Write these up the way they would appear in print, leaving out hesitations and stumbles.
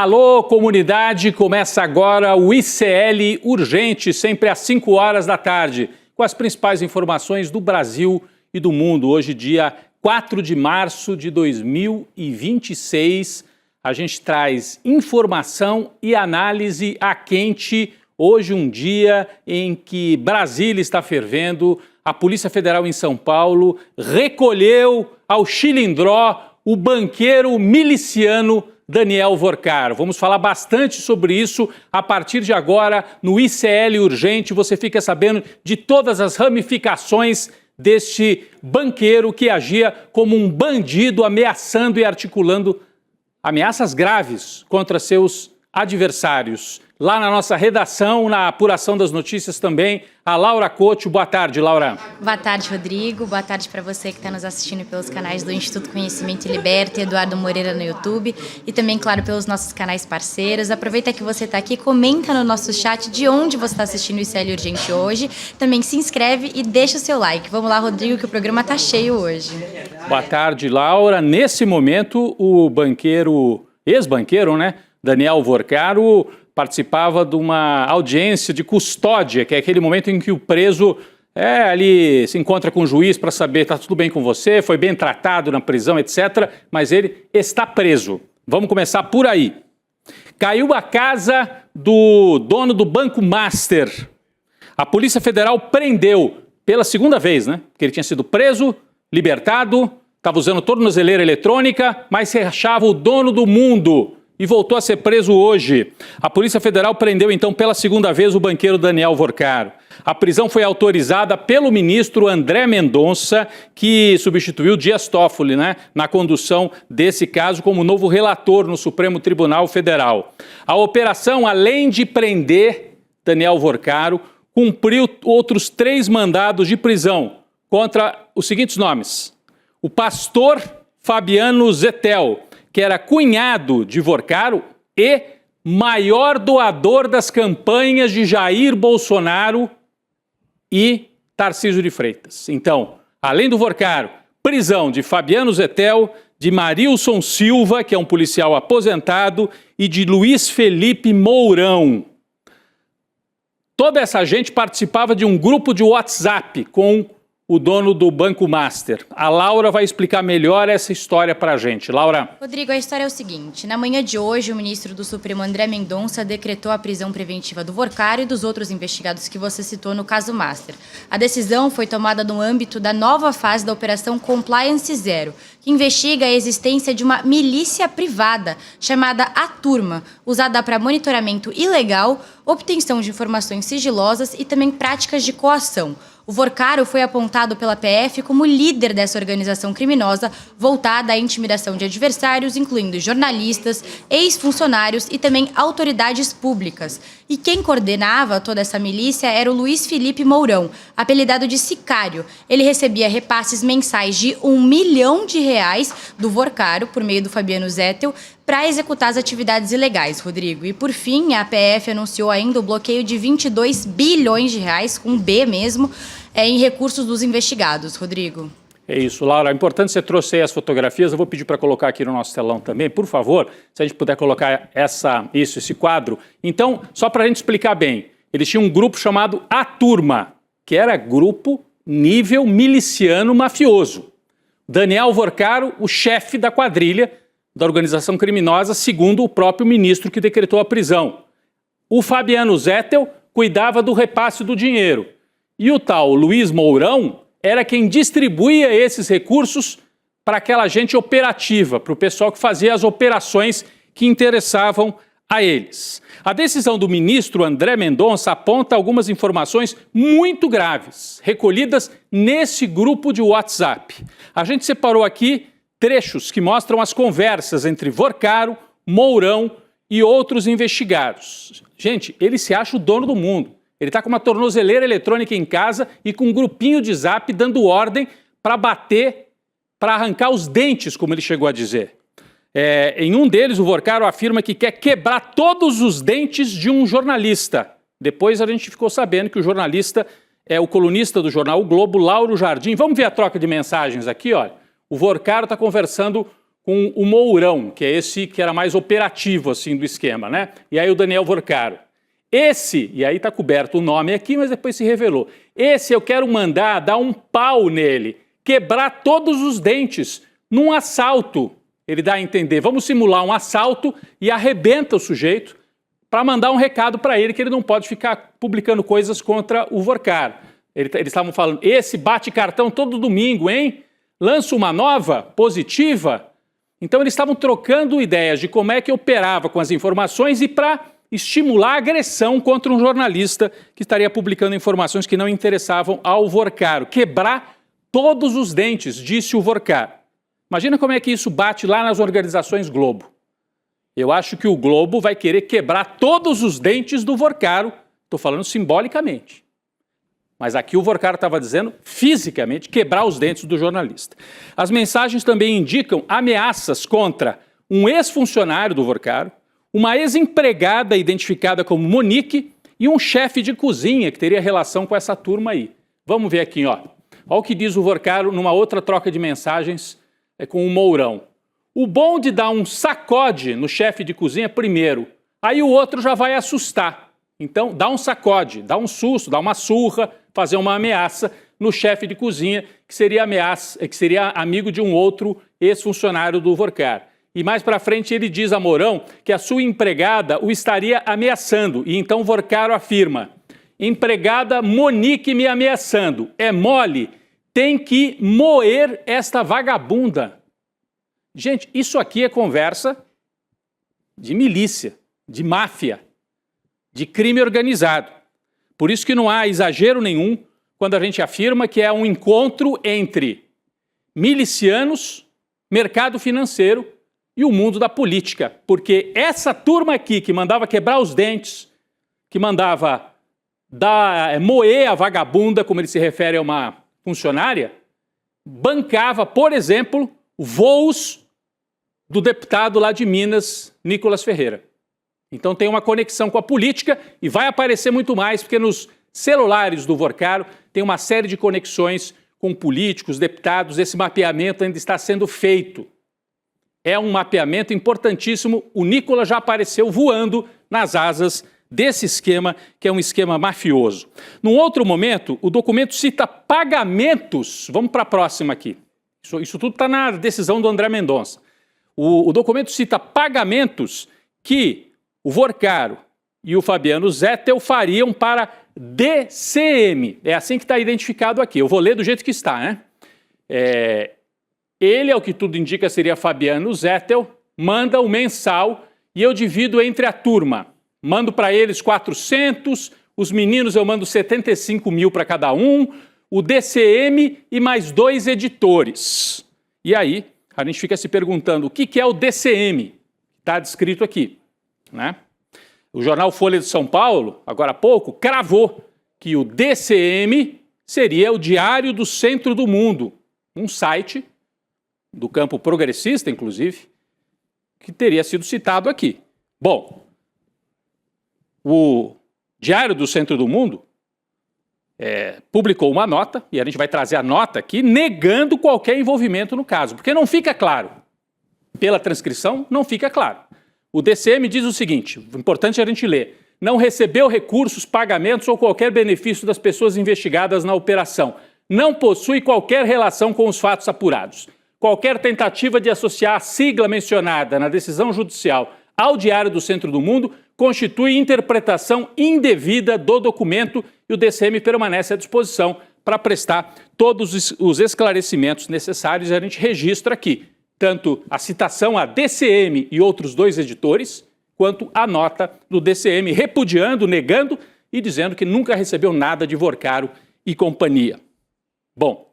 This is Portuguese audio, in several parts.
Alô, comunidade! Começa agora o ICL Urgente, sempre às 5 horas da tarde, com as principais informações do Brasil e do mundo. Hoje, dia 4 de março de 2026, a gente traz informação e análise a quente. Hoje, um dia em que Brasília está fervendo, a Polícia Federal em São Paulo recolheu ao Chilindró o banqueiro miliciano Daniel Vorcaro. Vamos falar bastante sobre isso a partir de agora no ICL Urgente. Você fica sabendo de todas as ramificações deste banqueiro que agia como um bandido, ameaçando e articulando ameaças graves contra seus adversários. Lá na nossa redação, na apuração das notícias também, a Laura Couto. Boa tarde, Laura. Boa tarde, Rodrigo. Boa tarde para você que está nos assistindo pelos canais do Instituto Conhecimento e Liberta, Eduardo Moreira no YouTube e também, claro, pelos nossos canais parceiros. Aproveita que você está aqui, comenta no nosso chat de onde você está assistindo o ICL Urgente hoje. Também se inscreve e deixa o seu like. Vamos lá, Rodrigo, que o programa está cheio hoje. Boa tarde, Laura. Nesse momento, o banqueiro, ex-banqueiro, né, Daniel Vorcaro, participava de uma audiência de custódia, que é aquele momento em que o preso ali se encontra com o juiz para saber, está tudo bem com você, foi bem tratado na prisão, etc. Mas ele está preso. Vamos começar por aí. Caiu a casa do dono do Banco Master. A Polícia Federal prendeu pela segunda vez, né? Porque ele tinha sido preso, libertado, estava usando tornozeleira eletrônica, mas se achava o dono do mundo. E voltou a ser preso hoje. A Polícia Federal prendeu, então, pela segunda vez o banqueiro Daniel Vorcaro. A prisão foi autorizada pelo ministro André Mendonça, que substituiu Dias Toffoli, né, na condução desse caso como novo relator no Supremo Tribunal Federal. A operação, além de prender Daniel Vorcaro, cumpriu outros 3 mandados de prisão contra os seguintes nomes: o pastor Fabiano Zettel, que era cunhado de Vorcaro e maior doador das campanhas de Jair Bolsonaro e Tarcísio de Freitas. Então, além do Vorcaro, prisão de Fabiano Zettel, de Marilson Silva, que é um policial aposentado, e de Luiz Felipe Mourão. Toda essa gente participava de um grupo de WhatsApp com o dono do Banco Master. A Laura vai explicar melhor essa história para a gente. Laura. Rodrigo, a história é o seguinte. Na manhã de hoje, o ministro do Supremo André Mendonça decretou a prisão preventiva do Vorcaro e dos outros investigados que você citou no caso Master. A decisão foi tomada no âmbito da nova fase da Operação Compliance Zero, que investiga a existência de uma milícia privada chamada A Turma, usada para monitoramento ilegal, obtenção de informações sigilosas e também práticas de coação. O Vorcaro foi apontado pela PF como líder dessa organização criminosa voltada à intimidação de adversários, incluindo jornalistas, ex-funcionários e também autoridades públicas. E quem coordenava toda essa milícia era o Luiz Felipe Mourão, apelidado de Sicário. Ele recebia repasses mensais de R$1 milhão do Vorcaro, por meio do Fabiano Zettel, para executar as atividades ilegais, Rodrigo. E, por fim, a PF anunciou ainda o bloqueio de R$22 bilhões, com B mesmo, em recursos dos investigados, Rodrigo. É isso, Laura. É importante você trouxe aí as fotografias. Eu vou pedir para colocar aqui no nosso telão também, por favor, se a gente puder colocar esse quadro. Então, só para a gente explicar bem, eles tinham um grupo chamado A Turma, que era grupo nível miliciano mafioso. Daniel Vorcaro, o chefe da quadrilha da organização criminosa, segundo o próprio ministro que decretou a prisão. O Fabiano Zettel cuidava do repasse do dinheiro. E o tal Luiz Mourão era quem distribuía esses recursos para aquela gente operativa, para o pessoal que fazia as operações que interessavam a eles. A decisão do ministro André Mendonça aponta algumas informações muito graves, recolhidas nesse grupo de WhatsApp. A gente separou aqui trechos que mostram as conversas entre Vorcaro, Mourão e outros investigados. Gente, ele se acha o dono do mundo. Ele está com uma tornozeleira eletrônica em casa e com um grupinho de zap dando ordem para bater, para arrancar os dentes, como ele chegou a dizer. Em um deles, o Vorcaro afirma que quer quebrar todos os dentes de um jornalista. Depois a gente ficou sabendo que o jornalista é o colunista do jornal O Globo, Lauro Jardim. Vamos ver a troca de mensagens aqui, olha. O Vorcaro está conversando com o Mourão, que é esse que era mais operativo assim do esquema, né? E aí o Daniel Vorcaro. Esse, e aí está coberto o nome aqui, mas depois se revelou. Esse eu quero mandar dar um pau nele, quebrar todos os dentes num assalto. Ele dá a entender, vamos simular um assalto e arrebenta o sujeito para mandar um recado para ele que ele não pode ficar publicando coisas contra o Vorcaro. Eles estavam falando, esse bate cartão todo domingo, hein? Lança uma nova, positiva. Então eles estavam trocando ideias de como é que operava com as informações e para estimular a agressão contra um jornalista que estaria publicando informações que não interessavam ao Vorcaro. Quebrar todos os dentes, disse o Vorcaro. Imagina como é que isso bate lá nas organizações Globo. Eu acho que o Globo vai querer quebrar todos os dentes do Vorcaro. Estou falando simbolicamente. Mas aqui o Vorcaro estava dizendo, fisicamente, quebrar os dentes do jornalista. As mensagens também indicam ameaças contra um ex-funcionário do Vorcaro, uma ex-empregada identificada como Monique e um chefe de cozinha que teria relação com essa turma aí. Vamos ver aqui, ó. Olha o que diz o Vorcaro numa outra troca de mensagens com o Mourão. O bom de dar um sacode no chefe de cozinha primeiro, aí o outro já vai assustar. Então, dá um sacode, dá um susto, dá uma surra, fazer uma ameaça no chefe de cozinha, que seria amigo de um outro ex-funcionário do Vorcaro. E mais para frente ele diz a Mourão que a sua empregada o estaria ameaçando. E então Vorcaro afirma, empregada Monique me ameaçando, é mole, tem que moer esta vagabunda. Gente, isso aqui é conversa de milícia, de máfia, de crime organizado. Por isso que não há exagero nenhum quando a gente afirma que é um encontro entre milicianos, mercado financeiro e o mundo da política. Porque essa turma aqui que mandava quebrar os dentes, que mandava moer a vagabunda, como ele se refere a uma funcionária, bancava, por exemplo, voos do deputado lá de Minas, Nicolas Ferreira. Então tem uma conexão com a política e vai aparecer muito mais, porque nos celulares do Vorcaro tem uma série de conexões com políticos, deputados, esse mapeamento ainda está sendo feito. É um mapeamento importantíssimo, o Nicolas já apareceu voando nas asas desse esquema, que é um esquema mafioso. Num outro momento, o documento cita pagamentos, vamos para a próxima aqui, isso tudo está na decisão do André Mendonça. O documento cita pagamentos que o Vorcaro e o Fabiano Zettel fariam para DCM. É assim que está identificado aqui. Eu vou ler do jeito que está, né? Ele, ao que tudo indica, seria Fabiano Zettel, manda o mensal e eu divido entre a turma. Mando para eles 400, os meninos eu mando 75 mil para cada um, o DCM e mais 2 editores. E aí, a gente fica se perguntando o que é o DCM, está descrito aqui, né? O jornal Folha de São Paulo, agora há pouco, cravou que o DCM seria o Diário do Centro do Mundo, um site do campo progressista, inclusive, que teria sido citado aqui. Bom, o Diário do Centro do Mundo publicou uma nota, e a gente vai trazer a nota aqui, negando qualquer envolvimento no caso, porque não fica claro. Pela transcrição, não fica claro. O DCM diz o seguinte, importante a gente ler, não recebeu recursos, pagamentos ou qualquer benefício das pessoas investigadas na operação, não possui qualquer relação com os fatos apurados. Qualquer tentativa de associar a sigla mencionada na decisão judicial ao Diário do Centro do Mundo constitui interpretação indevida do documento e o DCM permanece à disposição para prestar todos os esclarecimentos necessários. A gente registra aqui tanto a citação a DCM e outros 2 editores, quanto a nota do DCM repudiando, negando e dizendo que nunca recebeu nada de Vorcaro e companhia. Bom,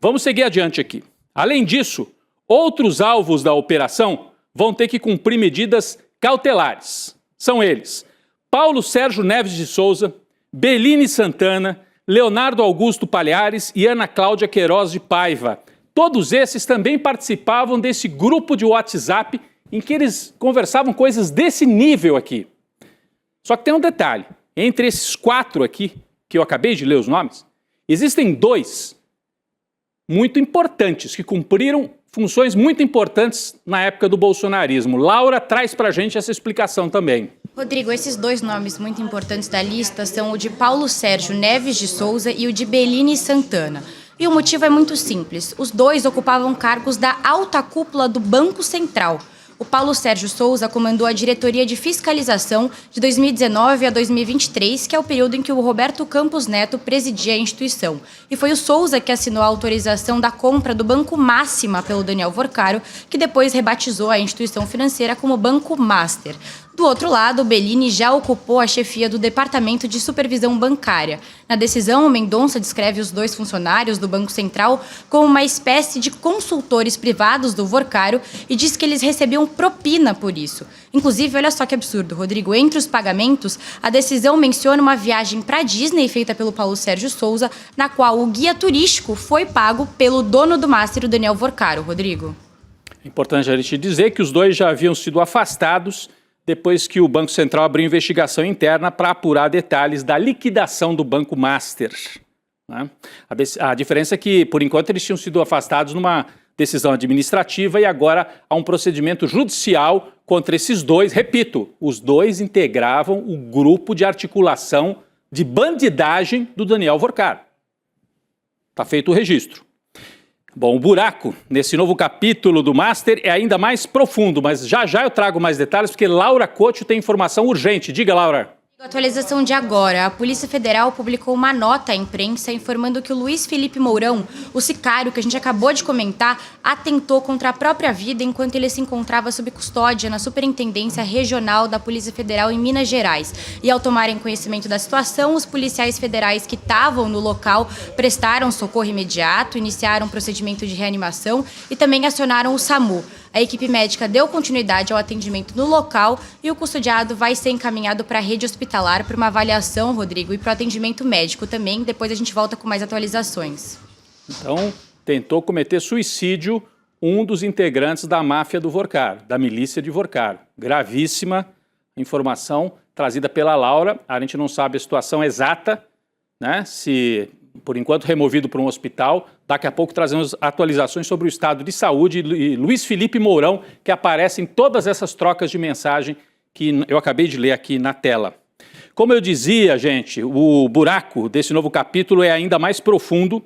vamos seguir adiante aqui. Além disso, outros alvos da operação vão ter que cumprir medidas cautelares. São eles: Paulo Sérgio Neves de Souza, Beline Santana, Leonardo Augusto Palhares e Ana Cláudia Queiroz de Paiva. Todos esses também participavam desse grupo de WhatsApp em que eles conversavam coisas desse nível aqui. Só que tem um detalhe, entre esses 4 aqui, que eu acabei de ler os nomes, existem 2 muito importantes que cumpriram funções muito importantes na época do bolsonarismo. Laura traz para a gente essa explicação também. Rodrigo, esses dois nomes muito importantes da lista são o de Paulo Sérgio Neves de Souza e o de Belini Santana. E o motivo é muito simples. Os dois ocupavam cargos da alta cúpula do Banco Central. O Paulo Sérgio Souza comandou a diretoria de fiscalização de 2019 a 2023, que é o período em que o Roberto Campos Neto presidia a instituição. E foi o Souza que assinou a autorização da compra do Banco Máxima pelo Daniel Vorcaro, que depois rebatizou a instituição financeira como Banco Master. Do outro lado, o Belini já ocupou a chefia do Departamento de Supervisão Bancária. Na decisão, o Mendonça descreve os dois funcionários do Banco Central como uma espécie de consultores privados do Vorcaro e diz que eles recebiam propina por isso. Inclusive, olha só que absurdo, Rodrigo, entre os pagamentos, a decisão menciona uma viagem para Disney feita pelo Paulo Sérgio Souza, na qual o guia turístico foi pago pelo dono do Master, o Daniel Vorcaro. Rodrigo. É importante a gente dizer que os dois já haviam sido afastados depois que o Banco Central abriu investigação interna para apurar detalhes da liquidação do Banco Master. Né? A diferença é que, por enquanto, eles tinham sido afastados numa decisão administrativa e agora há um procedimento judicial contra esses dois. Repito, os dois integravam o grupo de articulação de bandidagem do Daniel Vorcaro. Está feito o registro. Bom, o buraco nesse novo capítulo do Master é ainda mais profundo, mas já eu trago mais detalhes porque Laura Couto tem informação urgente. Diga, Laura. Atualização de agora. A Polícia Federal publicou uma nota à imprensa informando que o Luiz Felipe Mourão, o sicário que a gente acabou de comentar, atentou contra a própria vida enquanto ele se encontrava sob custódia na Superintendência Regional da Polícia Federal em Minas Gerais. E ao tomarem conhecimento da situação, os policiais federais que estavam no local prestaram socorro imediato, iniciaram um procedimento de reanimação e também acionaram o SAMU. A equipe médica deu continuidade ao atendimento no local e o custodiado vai ser encaminhado para a rede hospitalar para uma avaliação, Rodrigo, e para o atendimento médico também. Depois a gente volta com mais atualizações. Então, tentou cometer suicídio um dos integrantes da máfia do Vorcaro, da milícia de Vorcaro. Gravíssima informação trazida pela Laura. A gente não sabe a situação exata, né? Se, por enquanto, removido para um hospital. Daqui a pouco trazemos atualizações sobre o estado de saúde e Luiz Felipe Mourão, que aparece em todas essas trocas de mensagem que eu acabei de ler aqui na tela. Como eu dizia, gente, o buraco desse novo capítulo é ainda mais profundo,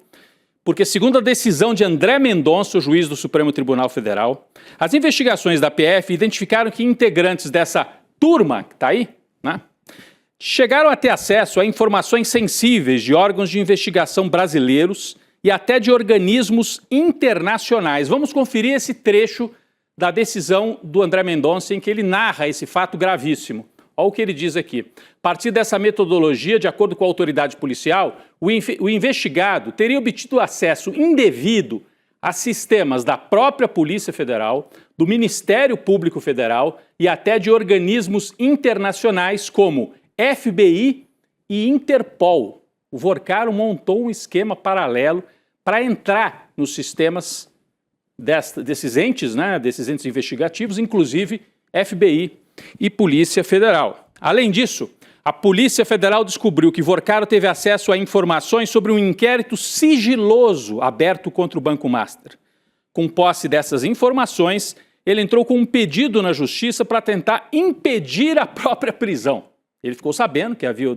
porque segundo a decisão de André Mendonça, o juiz do Supremo Tribunal Federal, as investigações da PF identificaram que integrantes dessa turma, que está aí, né, chegaram a ter acesso a informações sensíveis de órgãos de investigação brasileiros e até de organismos internacionais. Vamos conferir esse trecho da decisão do André Mendonça em que ele narra esse fato gravíssimo. Olha o que ele diz aqui. A partir dessa metodologia, de acordo com a autoridade policial, o investigado teria obtido acesso indevido a sistemas da própria Polícia Federal, do Ministério Público Federal e até de organismos internacionais como FBI e Interpol. O Vorcaro montou um esquema paralelo para entrar nos sistemas desses entes, né, desses entes investigativos, inclusive FBI e Polícia Federal. Além disso, a Polícia Federal descobriu que Vorcaro teve acesso a informações sobre um inquérito sigiloso aberto contra o Banco Master. Com posse dessas informações, ele entrou com um pedido na Justiça para tentar impedir a própria prisão. Ele ficou sabendo que havia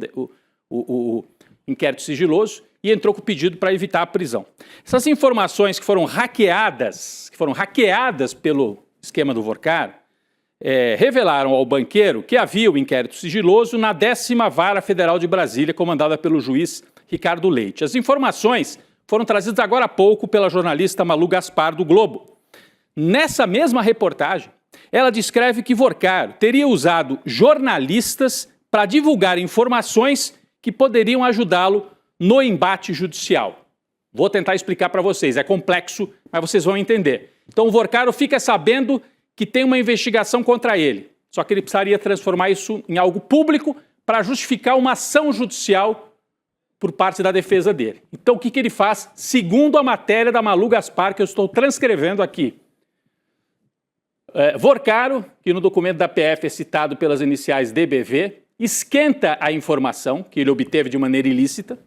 o inquérito sigiloso e entrou com o pedido para evitar a prisão. Essas informações que foram hackeadas pelo esquema do Vorcaro, revelaram ao banqueiro que havia o inquérito sigiloso na 10ª Vara Federal de Brasília, comandada pelo juiz Ricardo Leite. As informações foram trazidas agora há pouco pela jornalista Malu Gaspar, do Globo. Nessa mesma reportagem, ela descreve que Vorcaro teria usado jornalistas para divulgar informações que poderiam ajudá-lo no embate judicial. Vou tentar explicar para vocês, é complexo, mas vocês vão entender. Então o Vorcaro fica sabendo que tem uma investigação contra ele, só que ele precisaria transformar isso em algo público para justificar uma ação judicial por parte da defesa dele. Então o que ele faz? Segundo a matéria da Malu Gaspar, que eu estou transcrevendo aqui. Vorcaro, que no documento da PF é citado pelas iniciais DBV, esquenta a informação que ele obteve de maneira ilícita,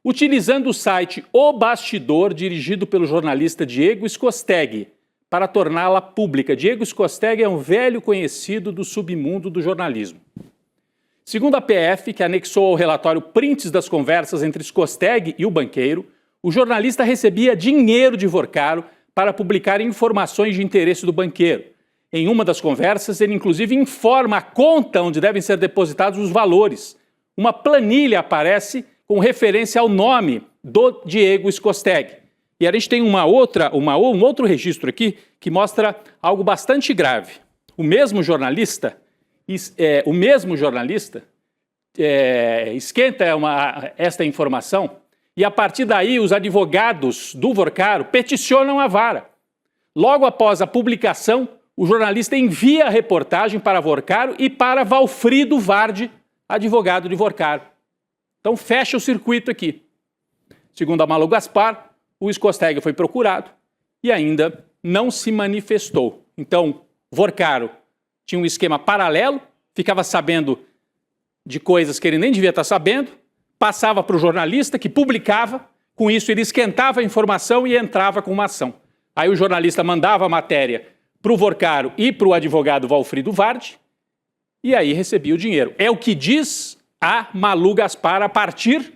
utilizando o site O Bastidor, dirigido pelo jornalista Diego Scosteg, para torná-la pública. Diego Scosteg é um velho conhecido do submundo do jornalismo. Segundo a PF, que anexou ao relatório prints das conversas entre Scosteg e o banqueiro, o jornalista recebia dinheiro de Vorcaro para publicar informações de interesse do banqueiro. Em uma das conversas, ele inclusive informa a conta onde devem ser depositados os valores. Uma planilha aparece com referência ao nome do Diego Scosteg. E a gente tem um outro registro aqui que mostra algo bastante grave. O mesmo jornalista esquenta esta informação e, a partir daí, os advogados do Vorcaro peticionam a vara. Logo após a publicação, o jornalista envia a reportagem para Vorcaro e para Valfrido Vardi, advogado de Vorcaro. Então fecha o circuito aqui. Segundo a Malu Gaspar, o Scosteg foi procurado e ainda não se manifestou. Então, Vorcaro tinha um esquema paralelo, ficava sabendo de coisas que ele nem devia estar sabendo, passava para o jornalista que publicava, com isso ele esquentava a informação e entrava com uma ação. Aí o jornalista mandava a matéria para o Vorcaro e para o advogado Valfrido Vardi, e aí recebia o dinheiro. É o que diz a Malu Gaspar a partir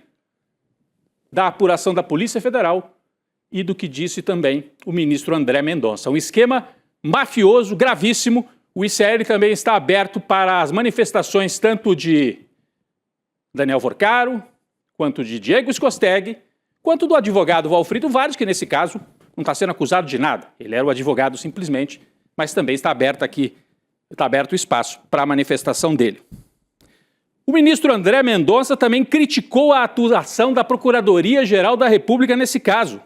da apuração da Polícia Federal e do que disse também o ministro André Mendonça. Um esquema mafioso, gravíssimo. O ICL também está aberto para as manifestações tanto de Daniel Vorcaro, quanto de Diego Scosteg, quanto do advogado Valfrido Vardi, que nesse caso não está sendo acusado de nada. Ele era o advogado simplesmente, mas também está aberto o espaço para a manifestação dele. O ministro André Mendonça também criticou a atuação da Procuradoria-Geral da República nesse caso.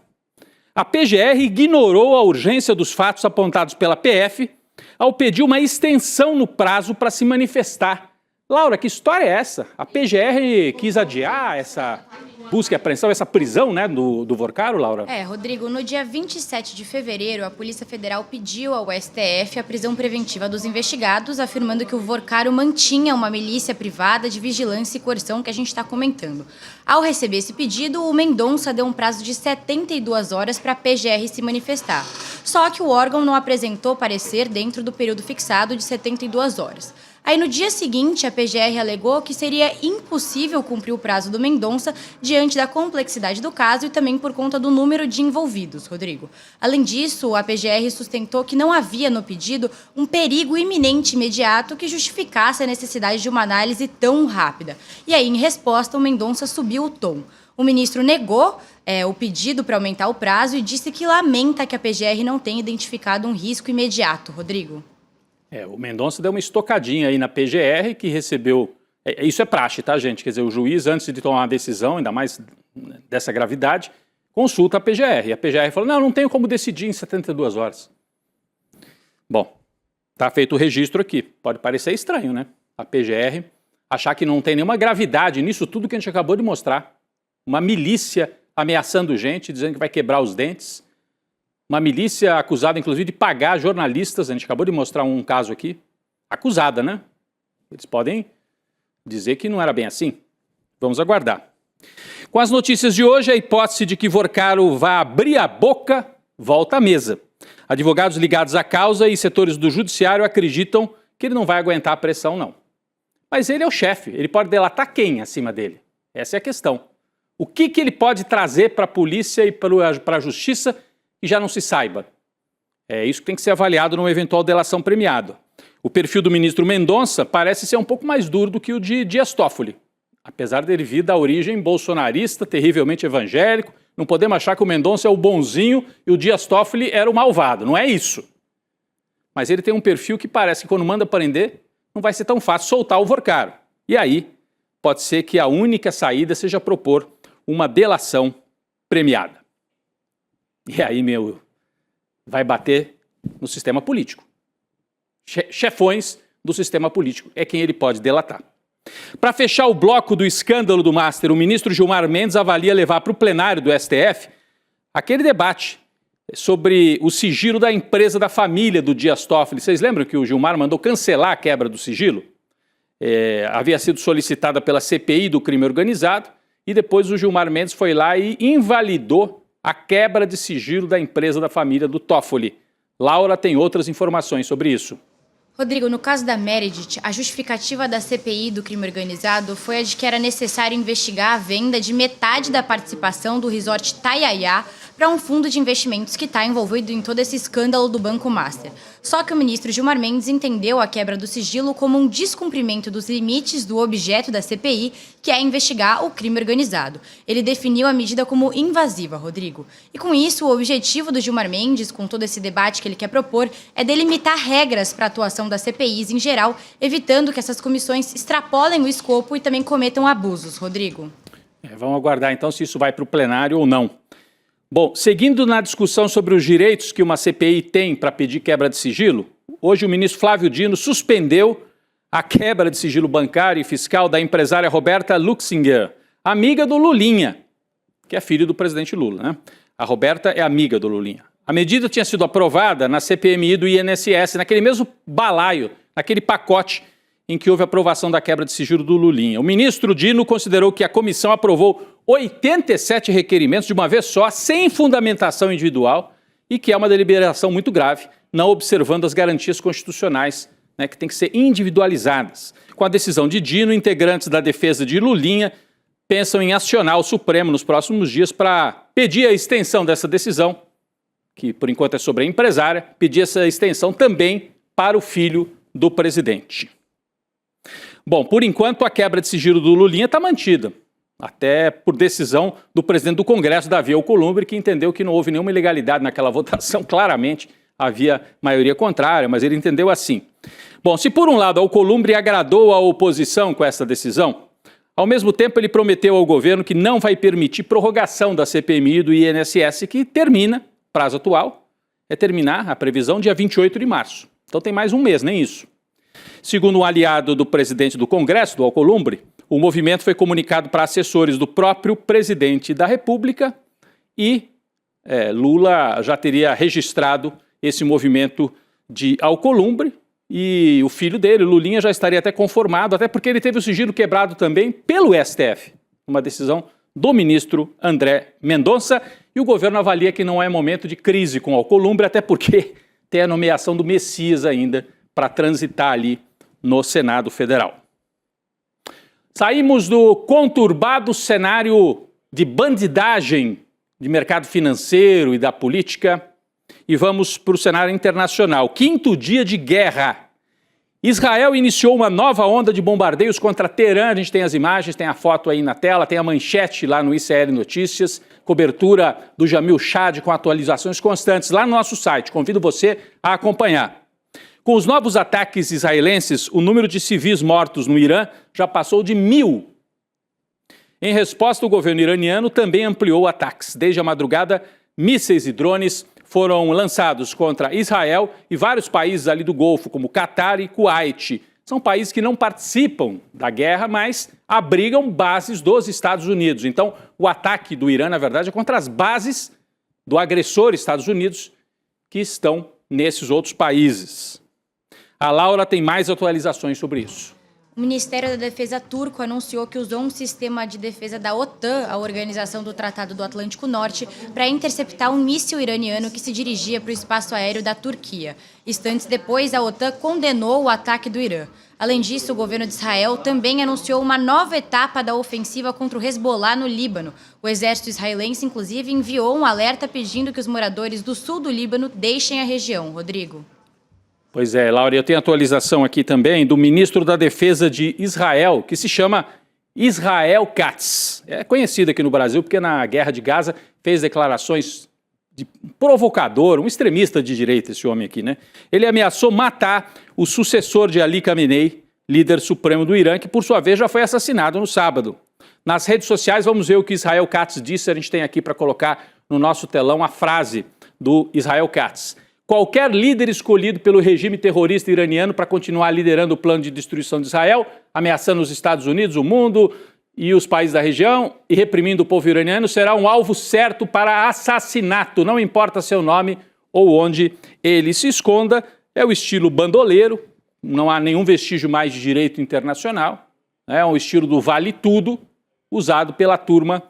A PGR ignorou a urgência dos fatos apontados pela PF ao pedir uma extensão no prazo para se manifestar. Laura, que história é essa? A PGR quis adiar essa busca e apreensão, essa prisão, né, do Vorcaro, Laura? Rodrigo, no dia 27 de fevereiro, a Polícia Federal pediu ao STF a prisão preventiva dos investigados, afirmando que o Vorcaro mantinha uma milícia privada de vigilância e coerção que a gente está comentando. Ao receber esse pedido, o Mendonça deu um prazo de 72 horas para a PGR se manifestar. Só que o órgão não apresentou parecer dentro do período fixado de 72 horas. Aí, no dia seguinte, a PGR alegou que seria impossível cumprir o prazo do Mendonça diante da complexidade do caso e também por conta do número de envolvidos, Rodrigo. Além disso, a PGR sustentou que não havia no pedido um perigo iminente imediato que justificasse a necessidade de uma análise tão rápida. E aí, em resposta, o Mendonça subiu o tom. O ministro negou o pedido para aumentar o prazo e disse que lamenta que a PGR não tenha identificado um risco imediato, Rodrigo. O Mendonça deu uma estocadinha aí na PGR que recebeu... Isso é praxe, tá, gente? Quer dizer, o juiz, antes de tomar uma decisão, ainda mais dessa gravidade, consulta a PGR. E a PGR falou, não tenho como decidir em 72 horas. Bom, tá feito o registro aqui. Pode parecer estranho, né? A PGR achar que não tem nenhuma gravidade nisso tudo que a gente acabou de mostrar. Uma milícia ameaçando gente, dizendo que vai quebrar os dentes. Uma milícia acusada, inclusive, de pagar jornalistas. A gente acabou de mostrar um caso aqui. Acusada, né? Eles podem dizer que não era bem assim. Vamos aguardar. Com as notícias de hoje, a hipótese de que Vorcaro vá abrir a boca volta à mesa. Advogados ligados à causa e setores do judiciário acreditam que ele não vai aguentar a pressão, não. Mas ele é o chefe. Ele pode delatar quem acima dele? Essa é a questão. O que ele pode trazer para a polícia e para a justiça que já não se saiba? É isso que tem que ser avaliado numa eventual delação premiada. O perfil do ministro Mendonça parece ser um pouco mais duro do que o de Dias Toffoli. Apesar dele vir da origem bolsonarista, terrivelmente evangélico, não podemos achar que o Mendonça é o bonzinho e o Dias Toffoli era o malvado. Não é isso. Mas ele tem um perfil que parece que quando manda prender, não vai ser tão fácil soltar o Vorcaro. E aí, pode ser que a única saída seja propor uma delação premiada. E aí, vai bater no sistema político. Chefões do sistema político é quem ele pode delatar. Para fechar o bloco do escândalo do Master, o ministro Gilmar Mendes avalia levar para o plenário do STF aquele debate sobre o sigilo da empresa da família do Dias Toffoli. Vocês lembram que o Gilmar mandou cancelar a quebra do sigilo? Havia sido solicitada pela CPI do crime organizado e depois o Gilmar Mendes foi lá e invalidou a quebra de sigilo da empresa da família do Toffoli, Laura tem outras informações sobre isso. Rodrigo, no caso da Meredith, a justificativa da CPI do crime organizado foi a de que era necessário investigar a venda de metade da participação do resort Taiaiá para um fundo de investimentos que está envolvido em todo esse escândalo do Banco Master. Só que o ministro Gilmar Mendes entendeu a quebra do sigilo como um descumprimento dos limites do objeto da CPI, que é investigar o crime organizado. Ele definiu a medida como invasiva, Rodrigo. E com isso, o objetivo do Gilmar Mendes, com todo esse debate que ele quer propor, é delimitar regras para a atuação das CPIs em geral, evitando que essas comissões extrapolem o escopo e também cometam abusos, Rodrigo. Vamos aguardar então se isso vai para o plenário ou não. Bom, seguindo na discussão sobre os direitos que uma CPI tem para pedir quebra de sigilo, hoje o ministro Flávio Dino suspendeu a quebra de sigilo bancário e fiscal da empresária Roberta Luxinger, amiga do Lulinha, que é filho do presidente Lula, né? A Roberta é amiga do Lulinha. A medida tinha sido aprovada na CPMI do INSS, naquele mesmo balaio, naquele pacote em que houve aprovação da quebra de sigilo do Lulinha. O ministro Dino considerou que a comissão aprovou 87 requerimentos de uma vez só, sem fundamentação individual, e que é uma deliberação muito grave, não observando as garantias constitucionais, né, que têm que ser individualizadas. Com a decisão de Dino, integrantes da defesa de Lulinha pensam em acionar o Supremo nos próximos dias para pedir a extensão dessa decisão, que por enquanto é sobre a empresária, pedir essa extensão também para o filho do presidente. Bom, por enquanto a quebra de sigilo do Lulinha está mantida, até por decisão do presidente do Congresso, Davi Alcolumbre, que entendeu que não houve nenhuma ilegalidade naquela votação. Claramente havia maioria contrária, mas ele entendeu assim. Bom, se por um lado Alcolumbre agradou a oposição com essa decisão, ao mesmo tempo ele prometeu ao governo que não vai permitir prorrogação da CPMI e do INSS, que termina, prazo atual, é terminar a previsão dia 28 de março. Então tem mais um mês, nem isso. Segundo um aliado do presidente do Congresso, do Alcolumbre, o movimento foi comunicado para assessores do próprio presidente da República e Lula já teria registrado esse movimento de Alcolumbre e o filho dele, Lulinha, já estaria até conformado, até porque ele teve o sigilo quebrado também pelo STF, uma decisão do ministro André Mendonça, e o governo avalia que não é momento de crise com Alcolumbre, até porque tem a nomeação do Messias ainda para transitar ali no Senado Federal. Saímos do conturbado cenário de bandidagem de mercado financeiro e da política e vamos para o cenário internacional. 5º dia de guerra. Israel iniciou uma nova onda de bombardeios contra Teherã. A gente tem as imagens, tem a foto aí na tela, tem a manchete lá no ICL Notícias, cobertura do Jamil Chad com atualizações constantes lá no nosso site. Convido você a acompanhar. Com os novos ataques israelenses, o número de civis mortos no Irã já passou de 1.000. Em resposta, o governo iraniano também ampliou ataques. Desde a madrugada, mísseis e drones foram lançados contra Israel e vários países ali do Golfo, como Catar e Kuwait. São países que não participam da guerra, mas abrigam bases dos Estados Unidos. Então, o ataque do Irã, na verdade, é contra as bases do agressor Estados Unidos que estão nesses outros países. A Laura tem mais atualizações sobre isso. O Ministério da Defesa turco anunciou que usou um sistema de defesa da OTAN, a Organização do Tratado do Atlântico Norte, para interceptar um míssil iraniano que se dirigia para o espaço aéreo da Turquia. Instantes depois, a OTAN condenou o ataque do Irã. Além disso, o governo de Israel também anunciou uma nova etapa da ofensiva contra o Hezbollah no Líbano. O exército israelense, inclusive, enviou um alerta pedindo que os moradores do sul do Líbano deixem a região. Rodrigo. Pois é, Laura, eu tenho atualização aqui também do ministro da Defesa de Israel, que se chama Israel Katz. É conhecido aqui no Brasil porque na Guerra de Gaza fez declarações de provocador, um extremista de direita esse homem aqui, né? Ele ameaçou matar o sucessor de Ali Khamenei, líder supremo do Irã, que por sua vez já foi assassinado no sábado. Nas redes sociais vamos ver o que Israel Katz disse, a gente tem aqui para colocar no nosso telão a frase do Israel Katz. Qualquer líder escolhido pelo regime terrorista iraniano para continuar liderando o plano de destruição de Israel, ameaçando os Estados Unidos, o mundo e os países da região e reprimindo o povo iraniano, será um alvo certo para assassinato, não importa seu nome ou onde ele se esconda. É o estilo bandoleiro, não há nenhum vestígio mais de direito internacional, é um estilo do vale tudo, usado pela turma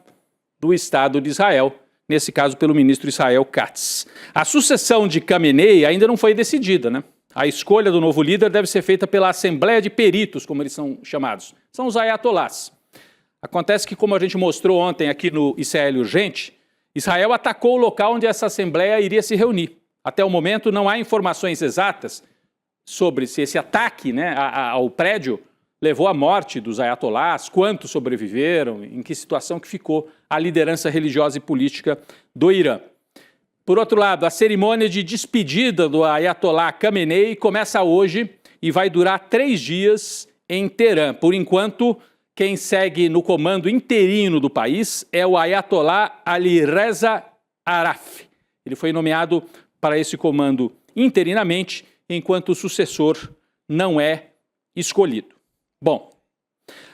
do Estado de Israel, nesse caso pelo ministro Israel Katz. A sucessão de Khamenei ainda não foi decidida, né? A escolha do novo líder deve ser feita pela Assembleia de Peritos, como eles são chamados. São os ayatolás. Acontece que, como a gente mostrou ontem aqui no ICL Urgente, Israel atacou o local onde essa Assembleia iria se reunir. Até o momento não há informações exatas sobre se esse ataque, né, ao prédio levou à morte dos ayatolás, quantos sobreviveram, em que situação que ficou a liderança religiosa e política do Irã. Por outro lado, a cerimônia de despedida do ayatolá Khamenei começa hoje e vai durar 3 dias em Teherã. Por enquanto, quem segue no comando interino do país é o ayatolá Ali Reza Araf. Ele foi nomeado para esse comando interinamente, enquanto o sucessor não é escolhido. Bom,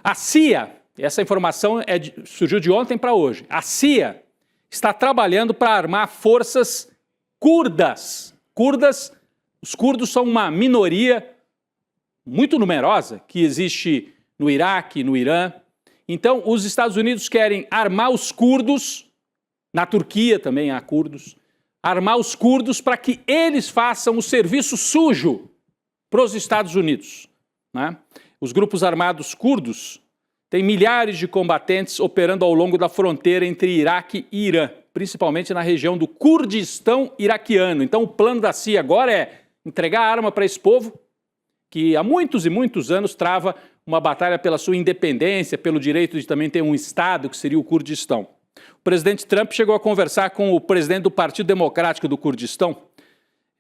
a CIA, essa informação surgiu de ontem para hoje, a CIA está trabalhando para armar forças curdas. Os curdos são uma minoria muito numerosa que existe no Iraque, no Irã. Então, os Estados Unidos querem armar os curdos, na Turquia também há curdos, armar os curdos para que eles façam o serviço sujo para os Estados Unidos, né? Os grupos armados curdos têm milhares de combatentes operando ao longo da fronteira entre Iraque e Irã, principalmente na região do Kurdistão iraquiano. Então, o plano da CIA agora é entregar a arma para esse povo, que há muitos e muitos anos trava uma batalha pela sua independência, pelo direito de também ter um Estado, que seria o Kurdistão. O presidente Trump chegou a conversar com o presidente do Partido Democrático do Kurdistão,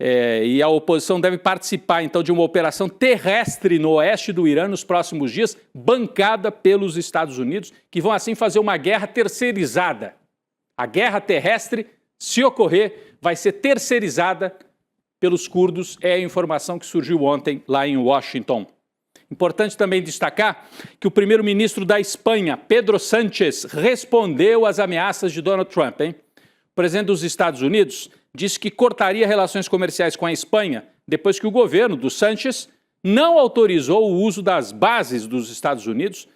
e a oposição deve participar, então, de uma operação terrestre no oeste do Irã nos próximos dias, bancada pelos Estados Unidos, que vão, assim, fazer uma guerra terceirizada. A guerra terrestre, se ocorrer, vai ser terceirizada pelos curdos, é a informação que surgiu ontem lá em Washington. Importante também destacar que o primeiro-ministro da Espanha, Pedro Sánchez, respondeu às ameaças de Donald Trump, hein? O presidente dos Estados Unidos disse que cortaria relações comerciais com a Espanha depois que o governo do Sánchez não autorizou o uso das bases dos Estados Unidos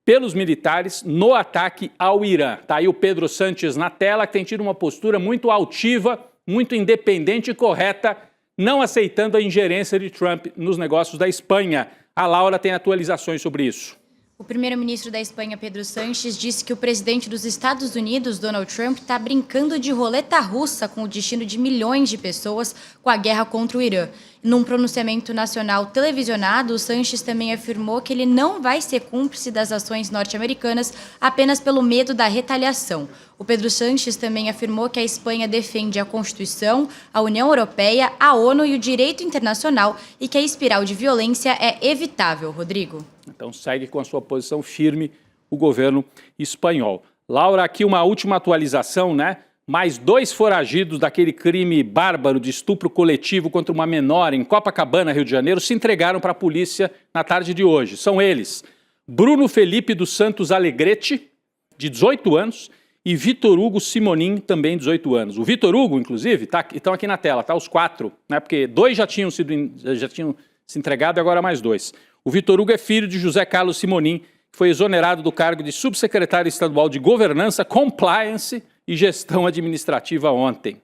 pelos militares no ataque ao Irã. Está aí o Pedro Sánchez na tela, que tem tido uma postura muito altiva, muito independente e correta, não aceitando a ingerência de Trump nos negócios da Espanha. A Laura tem atualizações sobre isso. O primeiro-ministro da Espanha, Pedro Sánchez, disse que o presidente dos Estados Unidos, Donald Trump, está brincando de roleta russa com o destino de milhões de pessoas com a guerra contra o Irã. Num pronunciamento nacional televisionado, o Sánchez também afirmou que ele não vai ser cúmplice das ações norte-americanas apenas pelo medo da retaliação. O Pedro Sánchez também afirmou que a Espanha defende a Constituição, a União Europeia, a ONU e o direito internacional e que a espiral de violência é evitável. Rodrigo. Então segue com a sua posição firme o governo espanhol. Laura, aqui uma última atualização, né? Mais 2 foragidos daquele crime bárbaro de estupro coletivo contra uma menor em Copacabana, Rio de Janeiro, se entregaram para a polícia na tarde de hoje. São eles: Bruno Felipe dos Santos Alegrete, de 18 anos, e Vitor Hugo Simonin, também 18 anos. O Vitor Hugo, inclusive, estão aqui na tela, tá? Os 4, né? Porque 2 já tinham se entregado e agora mais 2. O Vitor Hugo é filho de José Carlos Simonin, que foi exonerado do cargo de subsecretário estadual de Governança, Compliance e Gestão Administrativa ontem.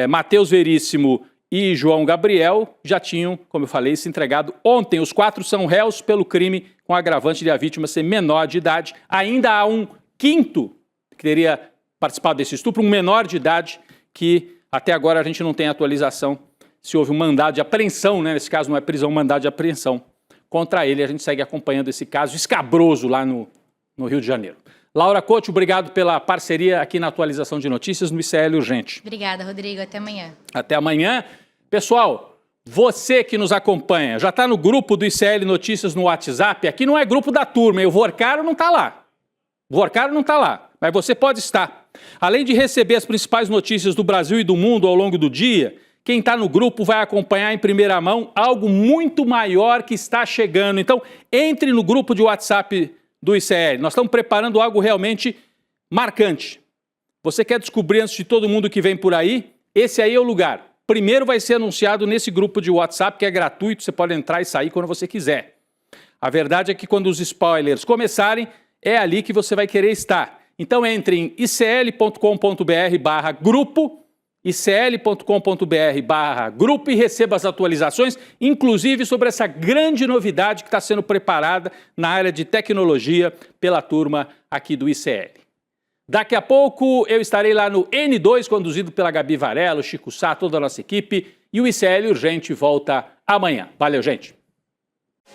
Matheus Veríssimo e João Gabriel já tinham, como eu falei, se entregado ontem. Os 4 são réus pelo crime com agravante de a vítima ser menor de idade. Ainda há um quinto que teria participado desse estupro, um menor de idade, que até agora a gente não tem atualização se houve um mandado de apreensão, né? Nesse caso não é prisão, mandado de apreensão contra ele. A gente segue acompanhando esse caso escabroso lá no Rio de Janeiro. Laura Couto, obrigado pela parceria aqui na atualização de notícias no ICL Urgente. Obrigada, Rodrigo. Até amanhã. Até amanhã. Pessoal, você que nos acompanha, já está no grupo do ICL Notícias no WhatsApp? Aqui não é grupo da turma, o Vorcaro não está lá. O Vorcaro não está lá, mas você pode estar. Além de receber as principais notícias do Brasil e do mundo ao longo do dia, quem está no grupo vai acompanhar em primeira mão algo muito maior que está chegando. Então, entre no grupo de WhatsApp do ICL. Nós estamos preparando algo realmente marcante. Você quer descobrir antes de todo mundo que vem por aí? Esse aí é o lugar. Primeiro vai ser anunciado nesse grupo de WhatsApp, que é gratuito, você pode entrar e sair quando você quiser. A verdade é que quando os spoilers começarem, é ali que você vai querer estar. Então entre em icl.com.br/grupo, icl.com.br/grupo e receba as atualizações, inclusive sobre essa grande novidade que está sendo preparada na área de tecnologia pela turma aqui do ICL. Daqui a pouco eu estarei lá no N2, conduzido pela Gabi Varela, Chico Sá, toda a nossa equipe, e o ICL Urgente volta amanhã. Valeu, gente!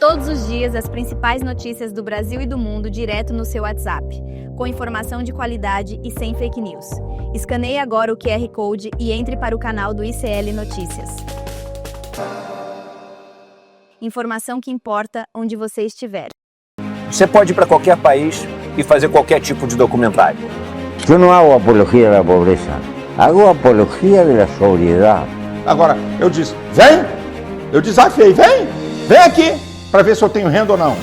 Todos os dias, as principais notícias do Brasil e do mundo direto no seu WhatsApp, com informação de qualidade e sem fake news. Escaneie agora o QR Code e entre para o canal do ICL Notícias. Informação que importa onde você estiver. Você pode ir para qualquer país e fazer qualquer tipo de documentário. Eu não hago apologia da pobreza, hago apologia da sobriedade. Agora, eu disse, vem! Eu desafiei, vem aqui, para ver se eu tenho renda ou não.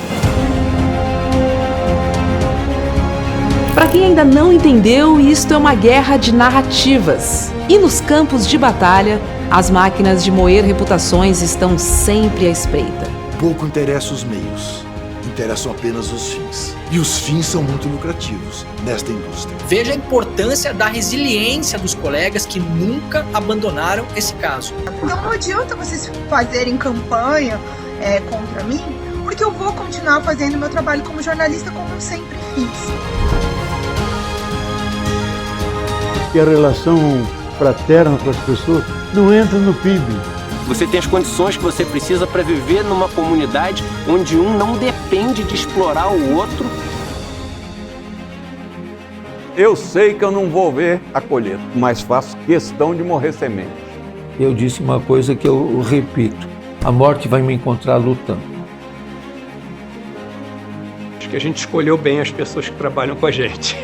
Para quem ainda não entendeu, isto é uma guerra de narrativas. E nos campos de batalha, as máquinas de moer reputações estão sempre à espreita. Pouco interessa os meios, interessam apenas os fins. E os fins são muito lucrativos nesta indústria. Veja a importância da resiliência dos colegas que nunca abandonaram esse caso. Então não adianta vocês fazerem campanha contra mim, porque eu vou continuar fazendo meu trabalho como jornalista como eu sempre fiz. E a relação fraterna com as pessoas não entra no PIB. Você tem as condições que você precisa para viver numa comunidade onde um não depende de explorar o outro. Eu sei que eu não vou ver a colheita, mas faço questão de morrer semente. Eu disse uma coisa que eu repito: a morte vai me encontrar lutando. Acho que a gente escolheu bem as pessoas que trabalham com a gente.